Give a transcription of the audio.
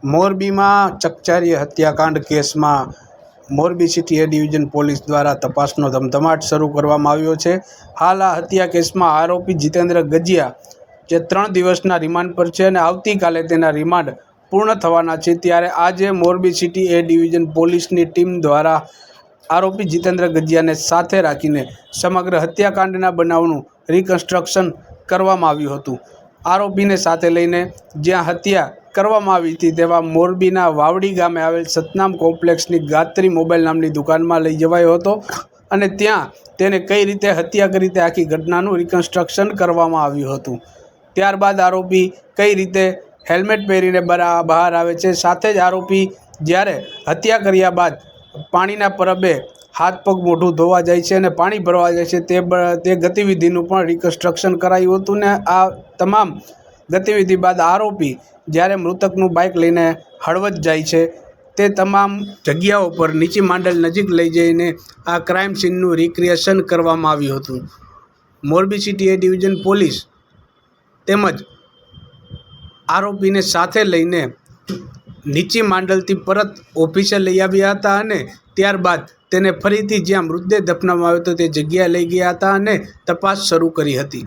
મોરબીમાં ચકચારી હત્યાકાંડ કેસમાં મોરબી સિટી એ division police દ્વારા તપાસનો ધમધમાટ શરૂ કરવામાં આવ્યો છે। હાલ આ હત્યા કેસમાં આરોપી જીતેન્દ્ર ગજિયા જે 3 દિવસના રિમાન્ડ પર છે અને આવતીકાલે તેના રિમાન્ડ પૂર્ણ થવાના છે, ત્યારે આજે મોરબી સિટી એ ડિવિઝન પોલીસની ટીમ દ્વારા આરોપી જીતેન્દ્ર ગજિયાને સાથે રાખીને સમગ્ર હત્યાકાંડના બનાવનું રિકન્સ્ટ્રક્શન કરવામાં આવ્યું હતું। આરોપીને સાથે લઈને જ્યાં હત્યા કરવામાં આવી હતી તેવા મોરબીના વાવડી ગામે આવેલ સતનામ કોમ્પ્લેક્સની ગાત્રી મોબાઈલ નામની દુકાનમાં લઈ જવાયો હતો અને ત્યાં તેને કઈ રીતે હત્યા કરી તે આખી ઘટનાનું રિકન્સ્ટ્રક્શન કરવામાં આવ્યું હતું। ત્યારબાદ આરોપી કઈ રીતે હેલ્મેટ પહેરીને બહાર આવે છે, સાથે જ આરોપી જ્યારે હત્યા કર્યા બાદ પાણીના પરબે હાથ પગ મોઢું ધોવા જાય છે અને પાણી ભરવા જાય છે તે ગતિવિધિનું પણ રિકન્સ્ટ્રક્શન કરાયું હતું ને આ તમામ ગતિવિધિ બાદ આરોપી જ્યારે મૃતકનું બાઇક લઈને હળવદ જાય છે તે તમામ જગ્યાઓ પર નીચી માંડલ નજીક લઈ જઈને આ ક્રાઇમ સીનનું રિક્રિએશન કરવામાં આવ્યું હતું। મોરબી સિટી એ ડિવિઝન પોલીસ તેમજ આરોપીને સાથે લઈને નીચી માંડલથી પરત ઓફિસે લઈ આવ્યા હતા અને ત્યારબાદ તેને ફરીથી જ્યાં મૃતદેહ દફનાવવામાં આવ્યો હતો તે જગ્યાએ લઈ ગયા હતા અને તપાસ શરૂ કરી હતી।